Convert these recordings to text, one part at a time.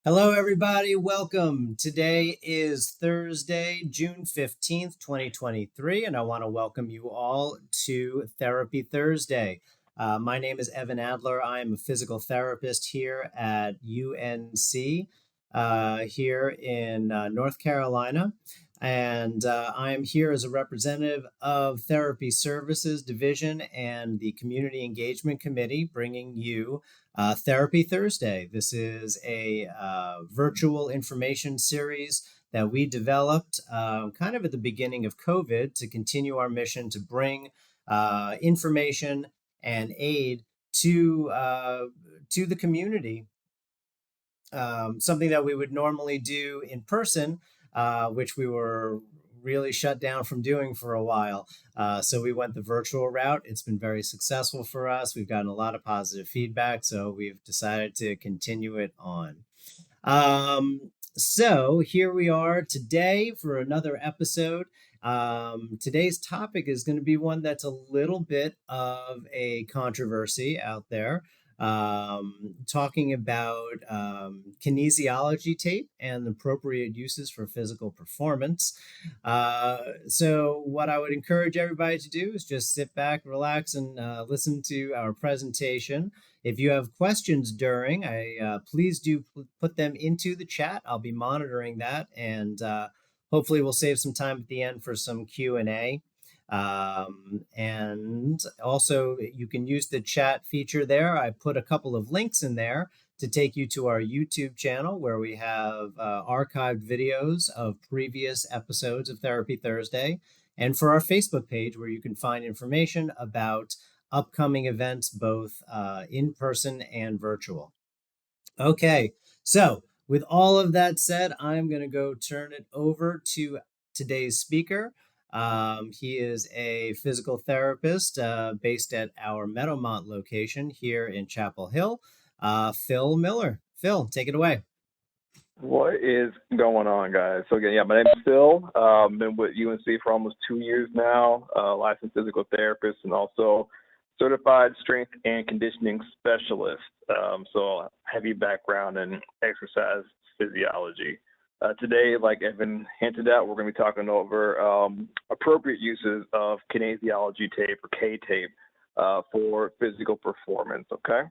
Hello, everybody. Welcome. Today is Thursday, June 15th, 2023, and I want to welcome you all to Therapy Thursday. My name is Evan Adler. I am a physical therapist here at UNC here in North Carolina. And I am here as a representative of Therapy Services Division and the Community Engagement Committee, bringing you Therapy Thursday. This is a virtual information series that we developed kind of at the beginning of COVID to continue our mission to bring information and aid to the community. Something that we would normally do in person, which we were really shut down from doing for a while. So we went the virtual route. It's been very successful for us. We've gotten a lot of positive feedback, so we've decided to continue it on. So here we are today for another episode. Today's topic is going to be one that's a little bit of a controversy out there. Talking about kinesiology tape and appropriate uses for physical performance. So, what I would encourage everybody to do is just sit back, relax, and listen to our presentation. If you have questions during, please do put them into the chat. I'll be monitoring that, and hopefully, we'll save some time at the end for some Q&A. And also, you can use the chat feature there. I put a couple of links in there to take you to our YouTube channel where we have archived videos of previous episodes of Therapy Thursday, and for our Facebook page where you can find information about upcoming events, both in person and virtual. Okay, so with all of that said, I'm going to go turn it over to today's speaker. He is a physical therapist based at our Meadowmont location here in Chapel Hill, Phil Miller. Phil, take it away. What is going on, guys? So again, my name is Phil. Been with UNC for almost 2 years now. Licensed physical therapist and also certified strength and conditioning specialist. So heavy background in exercise physiology. Today, like Evan hinted at, we're going to be talking over appropriate uses of kinesiology tape or K-tape for physical performance. Okay.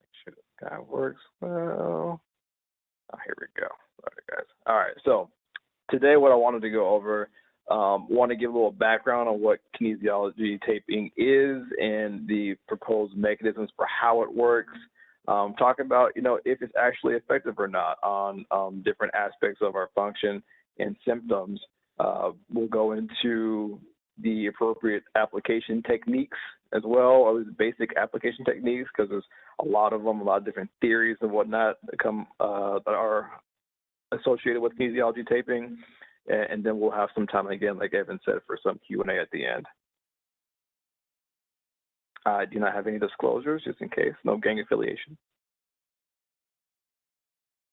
Make sure this guy works well. Oh, here we go. All right, guys. All right. So today, what I wanted to go over, want to give a little background on what kinesiology taping is and the proposed mechanisms for how it works. Talk about, if it's actually effective or not on different aspects of our function and symptoms. We'll go into the appropriate application techniques as well, or the basic application techniques, because there's a lot of them, a lot of different theories and whatnot that are associated with kinesiology taping. And then we'll have some time, again, like Evan said, for some Q&A at the end. I do not have any disclosures, just in case, no gang affiliation.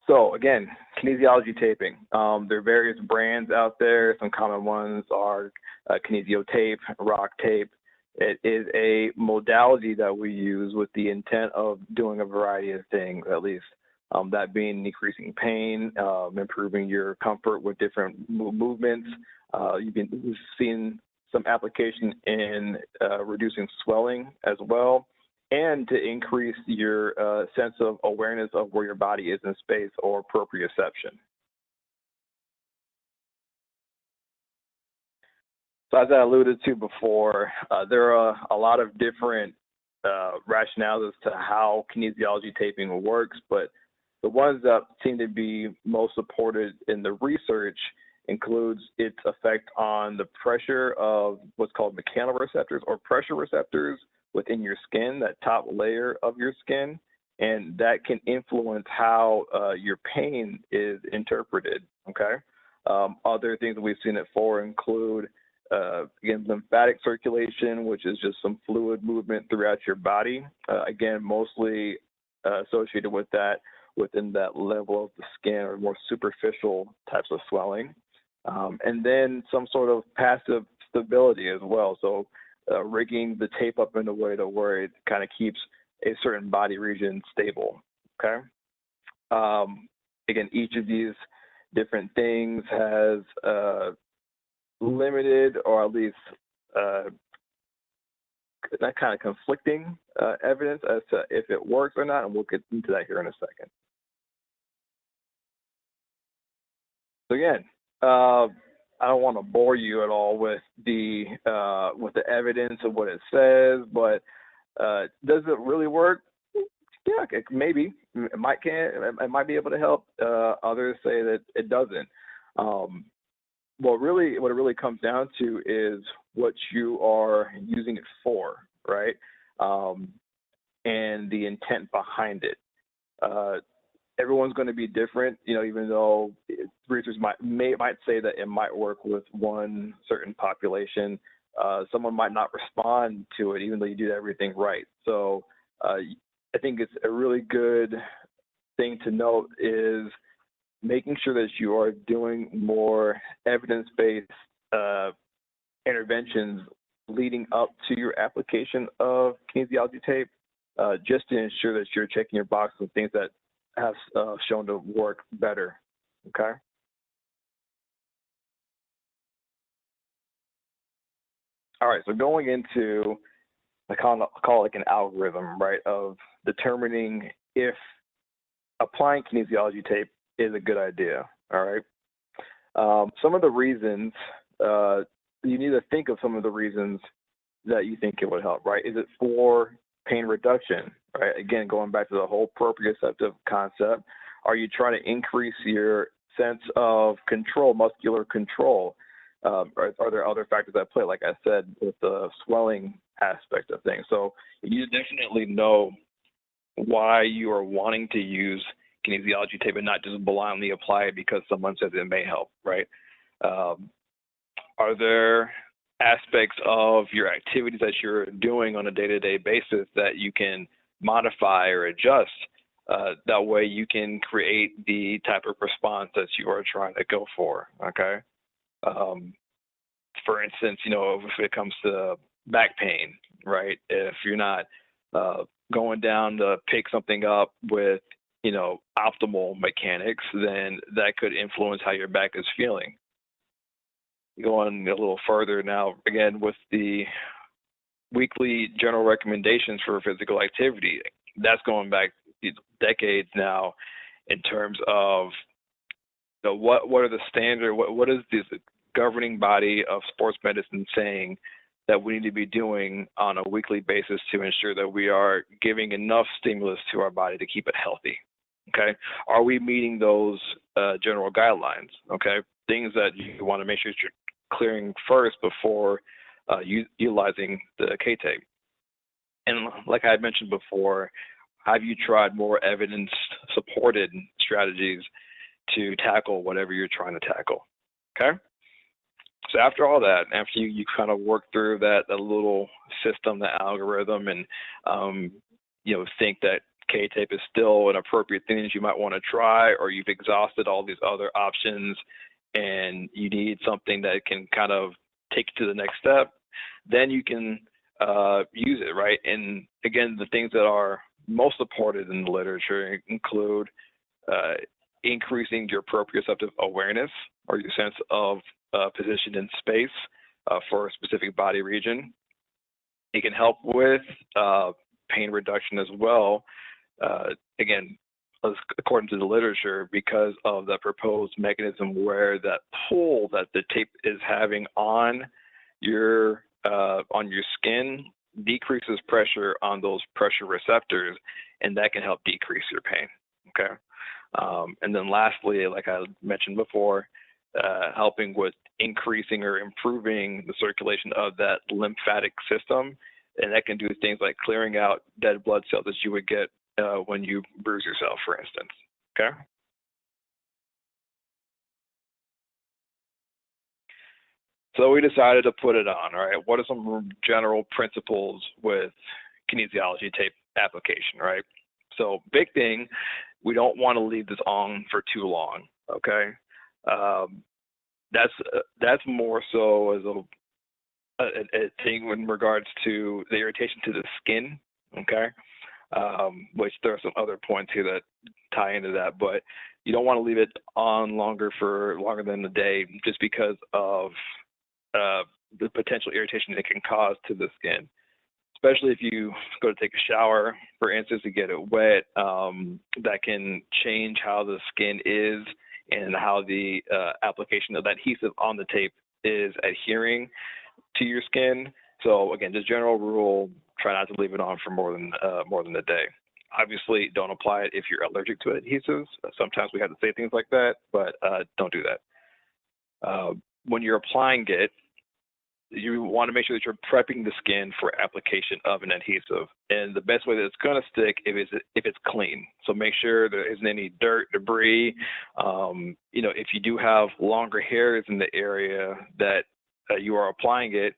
So again, kinesiology taping. There are various brands out there. Some common ones are Kinesiotape, rock tape. It is a modality that we use with the intent of doing a variety of things, at least. That being decreasing pain, improving your comfort with different movements. We've seen some application in reducing swelling as well, and to increase your sense of awareness of where your body is in space, or proprioception. So as I alluded to before, there are a lot of different rationales as to how kinesiology taping works, but the ones that seem to be most supported in the research includes its effect on the pressure of what's called mechanoreceptors, or pressure receptors within your skin, that top layer of your skin, and that can influence how your pain is interpreted, okay? Other things that we've seen it for include, again, lymphatic circulation, which is just some fluid movement throughout your body. Again, mostly associated with that within that level of the skin, or more superficial types of swelling. And then some sort of passive stability as well. So rigging the tape up in a way to where it kind of keeps a certain body region stable, okay? Again, each of these different things has limited, or at least that kind of conflicting evidence as to if it works or not, and we'll get into that here in a second. So again, I don't want to bore you at all with the evidence of what it says, but does it really work? Yeah, maybe it might be able to help. Others say that it doesn't. What it really comes down to is what you are using it for, right? And the intent behind it. Everyone's going to be different, even though researchers might say that it might work with one certain population. Someone might not respond to it, even though you do everything right. So I think it's a really good thing to note is making sure that you are doing more evidence-based interventions leading up to your application of kinesiology tape, just to ensure that you're checking your box with things that have shown to work better. Okay. All right. So going into, I call it like an algorithm, right, of determining if applying kinesiology tape is a good idea. All right. Some of the reasons, you need to think of some of the reasons that you think it would help, right? Is it for pain reduction, right? Again, going back to the whole proprioceptive concept, are you trying to increase your sense of control, muscular control? Are there other factors at play, like I said, with the swelling aspect of things? So you definitely know why you are wanting to use kinesiology tape and not just blindly apply it because someone says it may help, right? Are there aspects of your activities that you're doing on a day-to-day basis that you can modify or adjust? That way you can create the type of response that you are trying to go for, okay? For instance, if it comes to back pain, right? If you're not going down to pick something up with, optimal mechanics, then that could influence how your back is feeling. Going a little further now, again, with the weekly general recommendations for physical activity, that's going back decades now in terms of what are the standard, what is this governing body of sports medicine saying that we need to be doing on a weekly basis to ensure that we are giving enough stimulus to our body to keep it healthy. Okay, are we meeting those general guidelines? Okay, things that you want to make sure that you're clearing first before utilizing the K-tape. And like I had mentioned before, have you tried more evidence-supported strategies to tackle whatever you're trying to tackle? Okay. So after all that, after you kind of work through that little system, that algorithm, and think that K-tape is still an appropriate thing that you might want to try, or you've exhausted all these other options and you need something that can kind of take you to the next step, then you can use it, right? And again, the things that are most supported in the literature include increasing your proprioceptive awareness, or your sense of position in space for a specific body region. It can help with pain reduction as well. Again, according to the literature, because of the proposed mechanism where that pull that the tape is having on your skin decreases pressure on those pressure receptors, and that can help decrease your pain. Okay. And then lastly, like I mentioned before, helping with increasing or improving the circulation of that lymphatic system, and that can do things like clearing out dead blood cells that you would get when you bruise yourself, for instance. Okay. So we decided to put it on. All right. What are some general principles with kinesiology tape application? Right. So big thing, we don't want to leave this on for too long. Okay. That's more so as a thing in regards to the irritation to the skin. Okay. Which there are some other points here that tie into that, but you don't want to leave it on longer than a day just because of the potential irritation it can cause to the skin. Especially if you go to take a shower, for instance, to get it wet, that can change how the skin is and how the application of the adhesive on the tape is adhering to your skin. So again, just general rule, try not to leave it on for more than a day. Obviously, don't apply it if you're allergic to adhesives. Sometimes we have to say things like that, but don't do that. When you're applying it, you want to make sure that you're prepping the skin for application of an adhesive. And the best way that it's going to stick if it's clean. So make sure there isn't any dirt, debris. If you do have longer hairs in the area that you are applying it,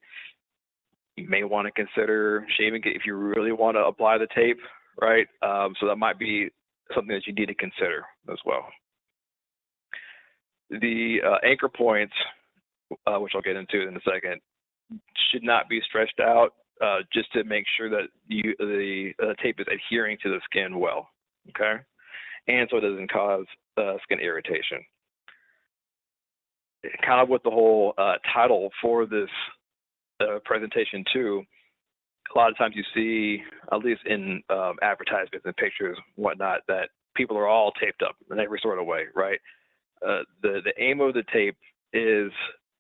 you may want to consider shaving it if you really want to apply the tape, right? So that might be something that you need to consider as well. The anchor points, which I'll get into in a second, should not be stretched out just to make sure that the tape is adhering to the skin well, okay? And so it doesn't cause skin irritation. Kind of with the whole title for this presentation too, a lot of times you see, at least in advertisements and pictures and whatnot, that people are all taped up in every sort of way, right? The aim of the tape is,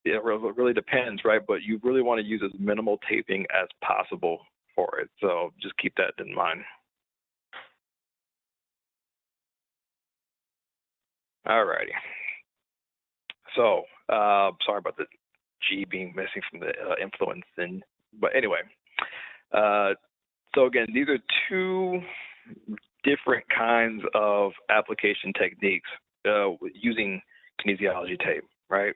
it really depends, right? But you really want to use as minimal taping as possible for it. So just keep that in mind. Alrighty. So sorry about the G being missing from the influence. But anyway, so again, these are two different kinds of application techniques using kinesiology tape, right?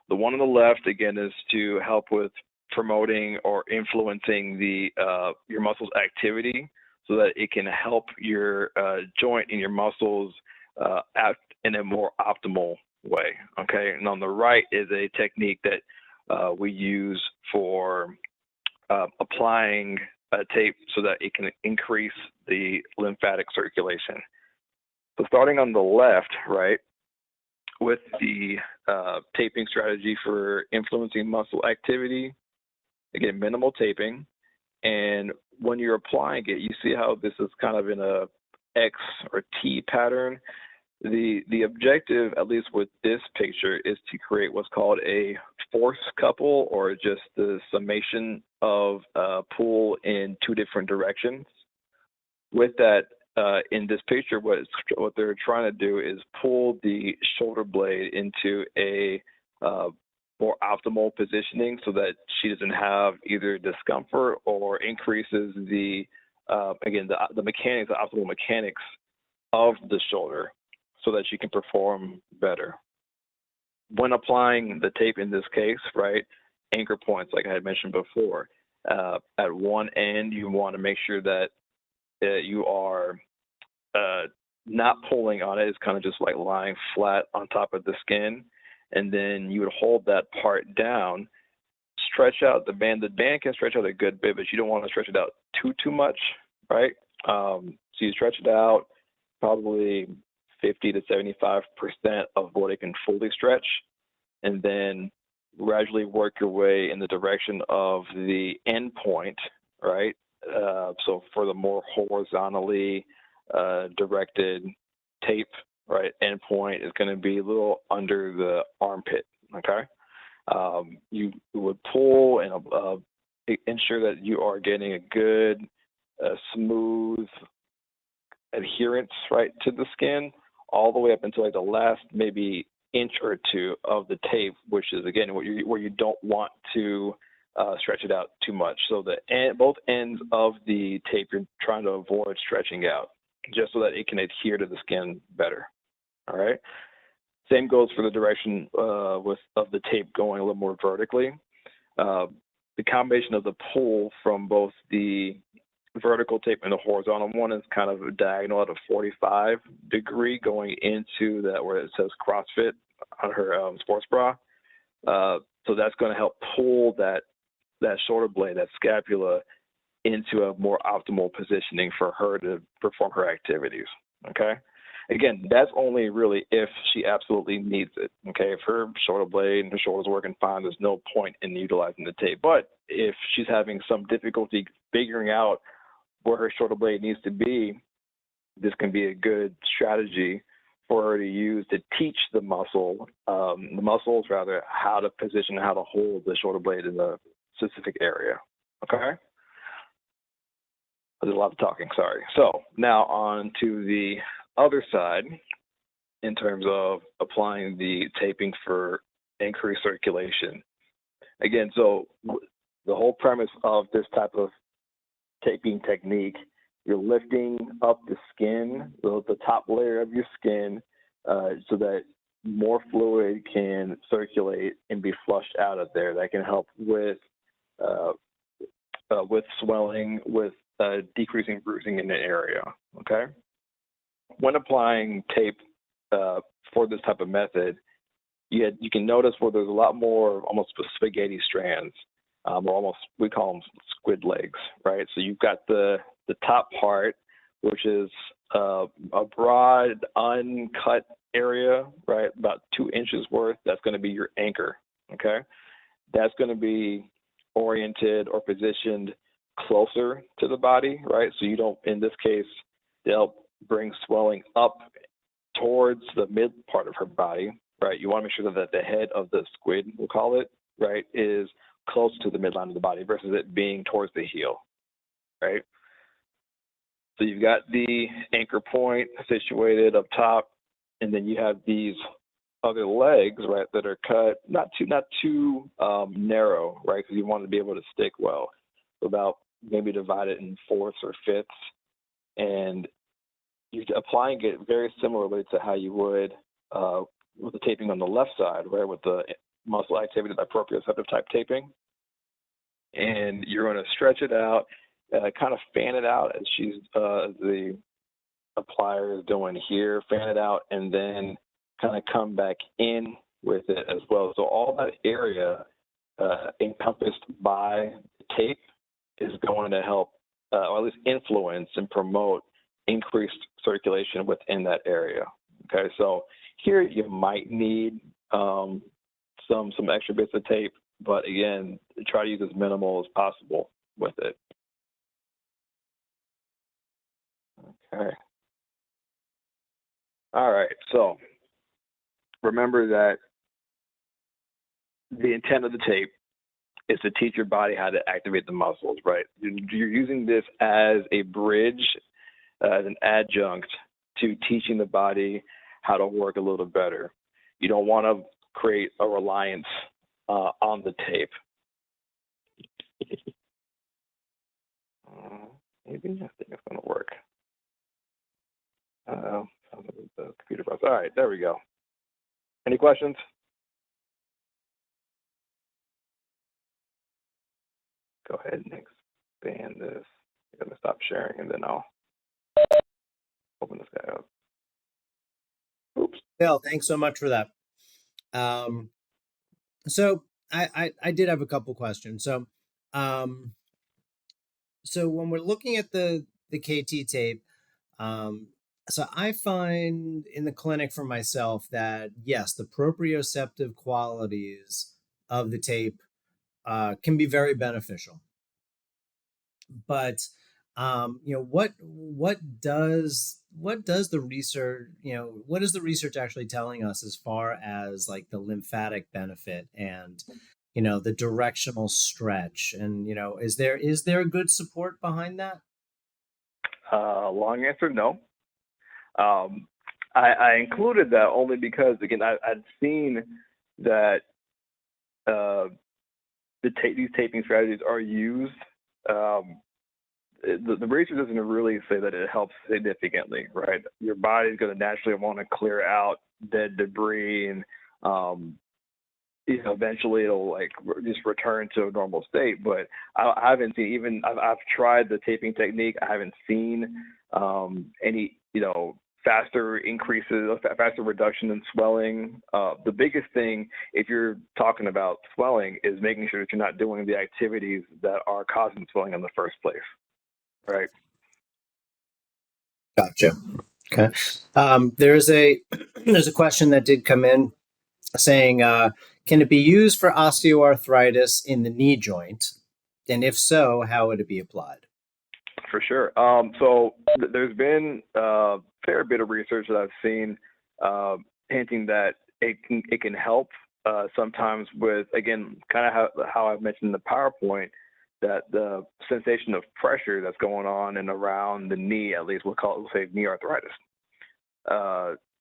The one on the left, again, is to help with promoting or influencing your muscles' activity so that it can help your joint and your muscles act in a more optimal way, okay? And on the right is a technique that we use for applying tape so that it can increase the lymphatic circulation. So starting on the left, right, with the taping strategy for influencing muscle activity, again, minimal taping. And when you're applying it, you see how this is kind of in a X or T pattern. The objective, at least with this picture, is to create what's called a force couple, or just the summation of pull in two different directions. With that, in this picture, what they're trying to do is pull the shoulder blade into a more optimal positioning so that she doesn't have either discomfort or increases the mechanics, the optimal mechanics of the shoulder so that she can perform better. When applying the tape in this case, right, anchor points, like I had mentioned before, at one end, you want to make sure that you are not pulling on it. It's kind of just like lying flat on top of the skin. And then you would hold that part down, stretch out the band. The band can stretch out a good bit, but you don't want to stretch it out too much, right? So you stretch it out probably 50 to 75% of what it can fully stretch, and then gradually work your way in the direction of the end point, right? So for the more horizontally directed tape, right, end point is going to be a little under the armpit, okay? You would pull and ensure that you are getting a good, smooth adherence, right, to the skin, all the way up until like the last maybe inch or two of the tape, which is again where you don't want to stretch it out too much. So both ends of the tape you're trying to avoid stretching out, just so that it can adhere to the skin better. All right. Same goes for the direction of the tape going a little more vertically. The combination of the pull from both the vertical tape and the horizontal one is kind of a diagonal at a 45-degree going into that where it says CrossFit on her sports bra. So that's going to help pull that shoulder blade, that scapula, into a more optimal positioning for her to perform her activities. Okay. Again, that's only really if she absolutely needs it. Okay, if her shoulder blade and her shoulder's working fine, there's no point in utilizing the tape. But if she's having some difficulty figuring out where her shoulder blade needs to be, this can be a good strategy for her to use to teach the muscles rather, how to position, how to hold the shoulder blade in a specific area. Okay? There's a lot of talking, sorry. So now on to the other side in terms of applying the taping for increased circulation. Again, so the whole premise of this type of taping technique, you're lifting up the skin, the top layer of your skin, so that more fluid can circulate and be flushed out of there. That can help with swelling, with decreasing bruising in the area. Okay. When applying tape for this type of method, you can notice where there's a lot more almost spaghetti strands, or almost, we call them squid legs, right? So you've got the top part, which is a broad, uncut area, right? About 2 inches worth. That's going to be your anchor, okay? That's going to be oriented or positioned closer to the body, right? So you don't, in this case, to help bring swelling up towards the mid part of her body, right? You want to make sure that the head of the squid, we'll call it, right, is close to the midline of the body versus it being towards the heel, right? So you've got the anchor point situated up top, and then you have these other legs, right, that are cut not too narrow, right, because you want to be able to stick well. So about maybe divide it in fourths or fifths, and you're applying it very similarly to how you would with the taping on the left side, right, with the muscle activity, the proprioceptive type taping. And you're going to stretch it out, kind of fan it out as the applier is doing here, fan it out, and then kind of come back in with it as well. So all that area encompassed by the tape is going to help, or at least influence and promote increased circulation within that area. Okay, so here you might need some extra bits of tape, but again, try to use as minimal as possible with it. Okay. All right, so remember that the intent of the tape is to teach your body how to activate the muscles, right? You're using this as a bridge, as an adjunct to teaching the body how to work a little better. You don't want to create a reliance on the tape. Maybe I think it's going to work. The computer bugs. All right, there we go. Any questions? Go ahead and expand this. I'm going to stop sharing and then I'll open this guy up. Oops. Bill, thanks so much for that. So I did have a couple questions. So when we're looking at the KT tape, so I find in the clinic for myself that yes, the proprioceptive qualities of the tape can be very beneficial. But what does the research, what is the research actually telling us as far as like the lymphatic benefit and the directional stretch, and is there good support behind that? Long answer, no. I included that only because, again, I'd seen that these taping strategies are used. The research doesn't really say that it helps significantly, right? Your body's going to naturally want to clear out dead debris, and eventually it'll like just return to a normal state. But I haven't seen, even I've tried the taping technique. I haven't seen any faster increases, faster reduction in swelling. The biggest thing, if you're talking about swelling, is making sure that you're not doing the activities that are causing swelling in the first place. Right. Gotcha. Okay. There's a there's a question that did come in saying, can it be used for osteoarthritis in the knee joint? And if so, how would it be applied? For sure. So there's been a fair bit of research that I've seen hinting that it can help sometimes with, again, kind of how I mentioned in the PowerPoint, that the sensation of pressure that's going on and around the knee, at least we'll say knee arthritis.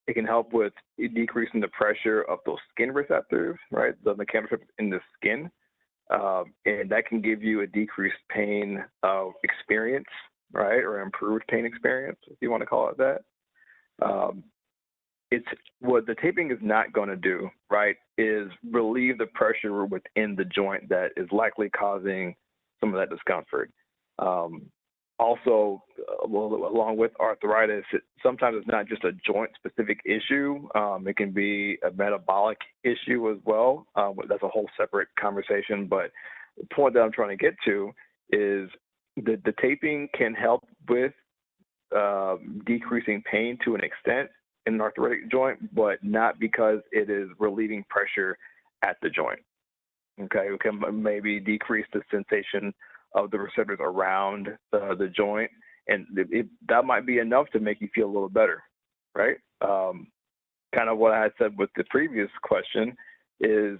It can help with decreasing the pressure of those skin receptors, right? The mechanoreceptors in the skin. And that can give you a decreased pain experience, right, or improved pain experience, if you want to call it that. It's what the taping is not going to do, right, is relieve the pressure within the joint that is likely causing some of that discomfort. Also, along with arthritis, sometimes it's not just a joint-specific issue. It can be a metabolic issue as well. That's a whole separate conversation. But the point that I'm trying to get to is the taping can help with decreasing pain to an extent in an arthritic joint, but not because it is relieving pressure at the joint. Okay, it can maybe decrease the sensation of the receptors around the joint, and that might be enough to make you feel a little better, right? Kind of what I had said with the previous question is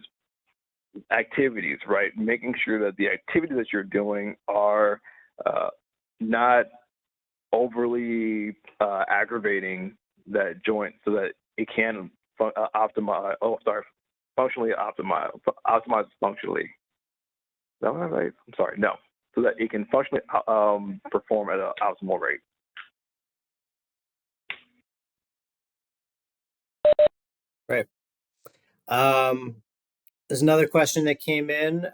activities, right? Making sure that the activities that you're doing are not overly aggravating that joint so that it can optimize. Oh, sorry, functionally optimize functionally. Is that what I'm sorry, no. So that it can functionally perform at an optimal rate. Right. There's another question that came in.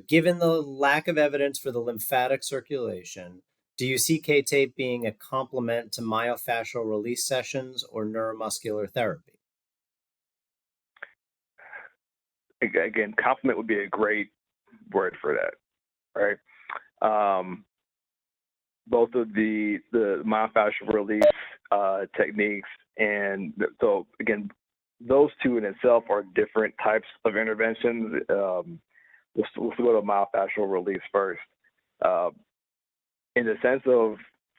Given the lack of evidence for the lymphatic circulation, do you see K-tape being a complement to myofascial release sessions or neuromuscular therapy? Again, complement would be a great word for that, right? Both of the myofascial release techniques, and so again, those two in itself are different types of interventions. Let's go to myofascial release first. In the sense of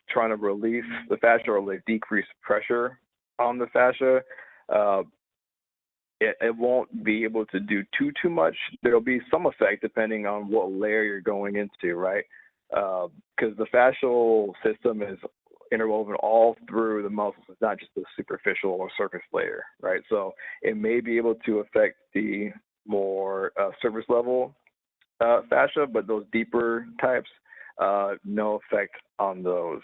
trying to release the fascia or like decrease pressure on the fascia, it won't be able to do too much. There'll be some effect depending on what layer you're going into, right? Because the fascial system is interwoven all through the muscles. It's not just the superficial or surface layer, right? So it may be able to affect the more surface level fascia, but those deeper types, no effect on those.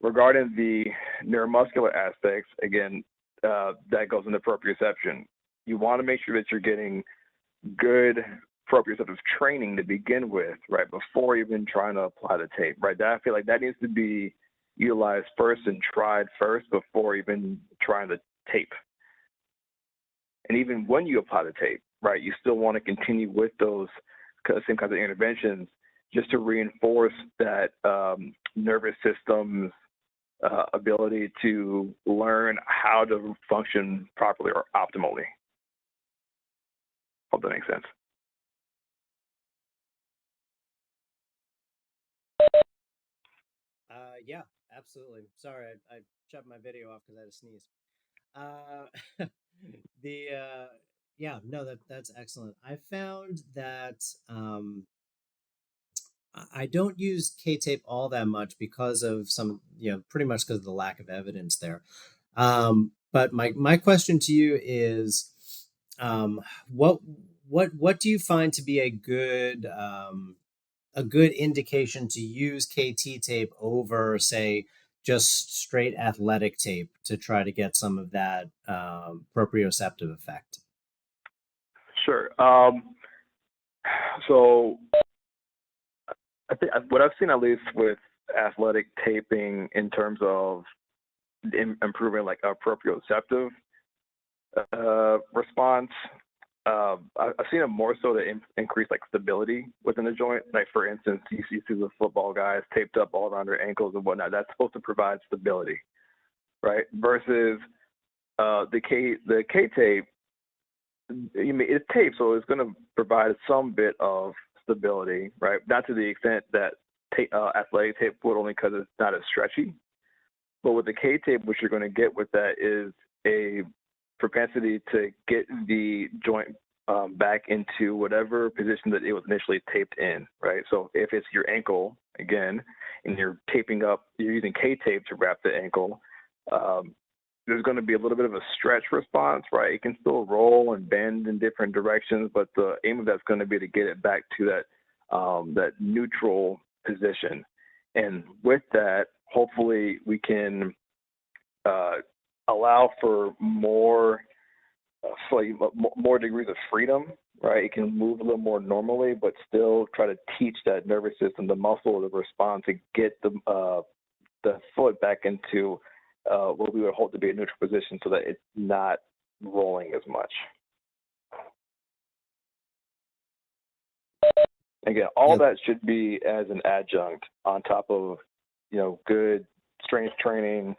Regarding the neuromuscular aspects, again, that goes into proprioception. You want to make sure that you're getting good proprioceptive training to begin with, right, before even trying to apply the tape, right? I feel like that needs to be utilized first and tried first before even trying the tape. And even when you apply the tape, right, you still want to continue with those same kinds of interventions just to reinforce that nervous system's ability to learn how to function properly or optimally. Hope that makes sense. Yeah, absolutely. Sorry, I shut my video off because I had to sneeze. Uh, yeah, no, that's excellent. I found that I don't use K-tape all that much because of some, pretty much because of the lack of evidence there. But my question to you is, what what do you find to be a good indication to use KT tape over, say, just straight athletic tape to try to get some of that proprioceptive effect? Sure. So I think what I've seen, at least with athletic taping, in terms of improving like a proprioceptive response, I've seen it more so to increase like stability within the joint. Like for instance, you see the football guys taped up all around their ankles and whatnot. That's supposed to provide stability, right? Versus the K tape. You mean it's tape, so it's going to provide some bit of stability, right? Not to the extent that athletic tape would, only because it's not as stretchy. But with the K tape, what you're going to get with that is a propensity to get the joint back into whatever position that it was initially taped in, right? So if it's your ankle, again, and you're taping up, you're using K tape to wrap the ankle, there's going to be a little bit of a stretch response, right? It can still roll and bend in different directions, but the aim of that's going to be to get it back to that neutral position. And with that, hopefully we can allow for more degrees of freedom, right? It can move a little more normally, but still try to teach that nervous system, the muscle, to respond to get the foot back into what we would hope to be a neutral position, so that it's not rolling as much. Again, all that should be as an adjunct on top of, good strength training,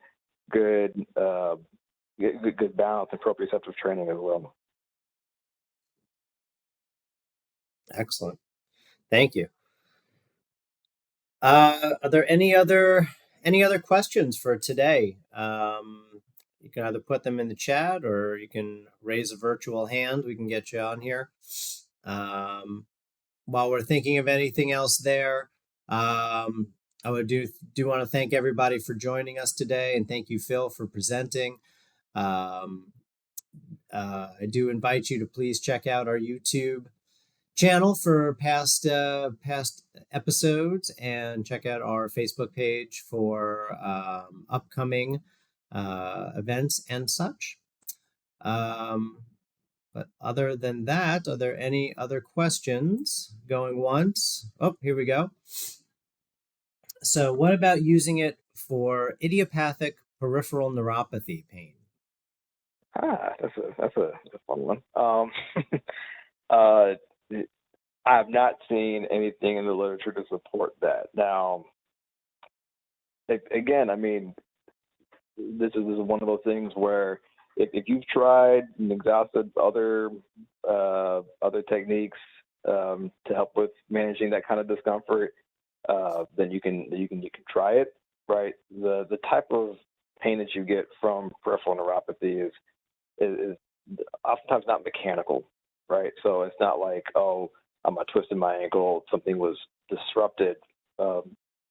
good balance and proprioceptive training as well. Excellent. Thank you. Are there any other questions for today? You can either put them in the chat or you can raise a virtual hand. We can get you on here. While we're thinking of anything else there, I would do want to thank everybody for joining us today, and thank you, Phil, for presenting. I do invite you to please check out our YouTube channel for past episodes, and check out our Facebook page for upcoming events and such. But other than that, are there any other questions? Going once. Oh, here we go. So what about using it for idiopathic peripheral neuropathy pain? That's a fun one. I have not seen anything in the literature to support that. Now, again, I mean, this is one of those things where if you've tried and exhausted other techniques to help with managing that kind of discomfort, then you can try it. Right. The type of pain that you get from peripheral neuropathy is oftentimes not mechanical. Right. So it's not like, oh, I twisted my ankle, something was disrupted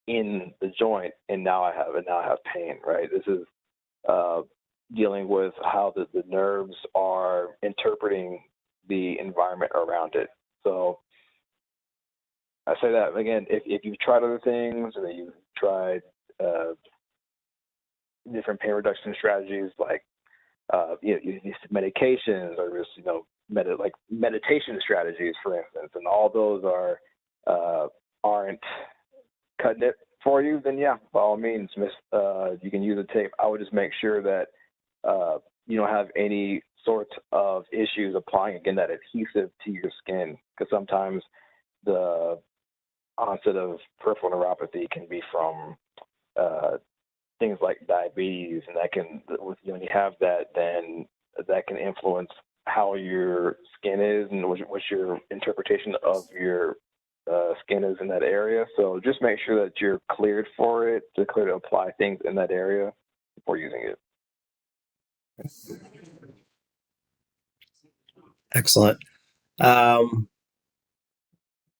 in the joint, and now I have pain. Right. This is dealing with how the nerves are interpreting the environment around it. So I say that again, if you've tried other things, or you've tried different pain reduction strategies, like you use medications, or just like meditation strategies, for instance, and all those aren't cutting it for you, then yeah, by all means, you can use a tape. I would just make sure that you don't have any sorts of issues applying, again, that adhesive to your skin, because sometimes the onset of peripheral neuropathy can be from things like diabetes, and that can, when you have that, then that can influence how your skin is and what your interpretation of your skin is in that area. So just make sure that you're cleared for it, to clear to apply things in that area before using it. Excellent. Yeah,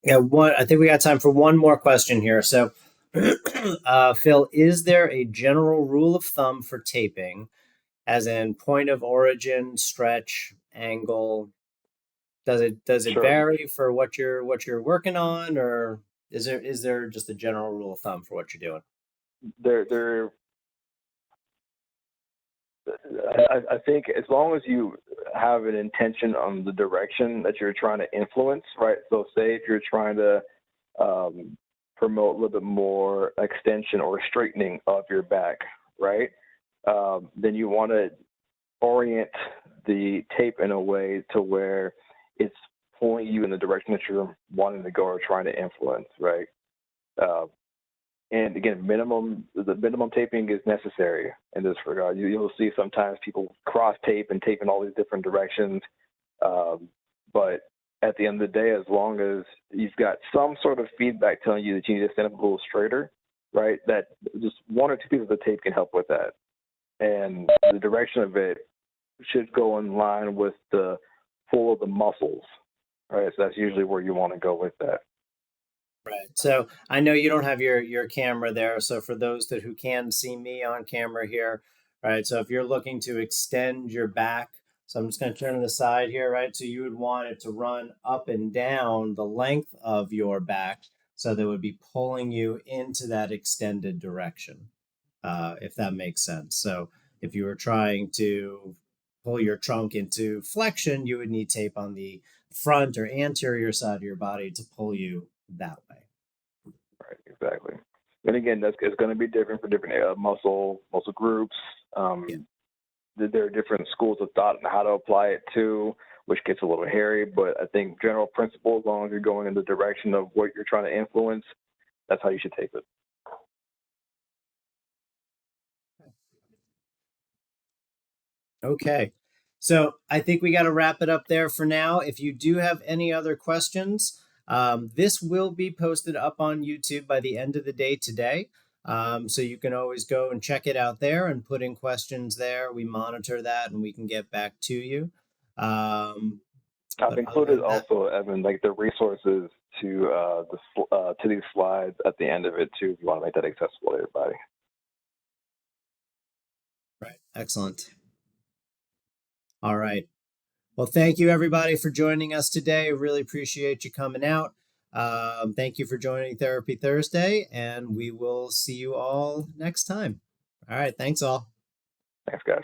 I think we got time for one more question here. So, Phil, is there a general rule of thumb for taping, as in point of origin, stretch, angle? Does it Sure. vary for what you're working on, or is there just a general rule of thumb for what you're doing? I think as long as you have an intention on the direction that you're trying to influence, right? So say if you're trying to promote a little bit more extension or straightening of your back, right? Then you want to orient the tape in a way to where it's pulling you in the direction that you're wanting to go or trying to influence, right? Uh, and again, the minimum taping is necessary in this regard. You'll see sometimes people cross tape and tape in all these different directions. But at the end of the day, as long as you've got some sort of feedback telling you that you need to stand up a little straighter, right? That just one or two pieces of tape can help with that. And the direction of it should go in line with the pull of the muscles, right? So that's usually where you want to go with that. Right. So I know you don't have your camera there. So for those who can see me on camera here, right? So if you're looking to extend your back, so I'm just going to turn to the side here, right? So you would want it to run up and down the length of your back, so that would be pulling you into that extended direction, if that makes sense. So if you were trying to pull your trunk into flexion, you would need tape on the front or anterior side of your body to pull you that way. Right, exactly. And again, it's going to be different for different muscle groups. Yeah. There are different schools of thought on how to apply it to, which gets a little hairy. But I think general principle, as long as you're going in the direction of what you're trying to influence, that's how you should tape it. Okay. So I think we got to wrap it up there for now. If you do have any other questions, this will be posted up on YouTube by the end of the day today. So you can always go and check it out there and put in questions there. We monitor that and we can get back to you. I've But other included than that, also, Evan, like the resources to these slides at the end of it too, if you want to make that accessible to everybody. right. Excellent. All right. Well, thank you everybody for joining us today. Really appreciate you coming out. Thank you for joining Therapy Thursday, and we will see you all next time. All right. Thanks all. Thanks, guys.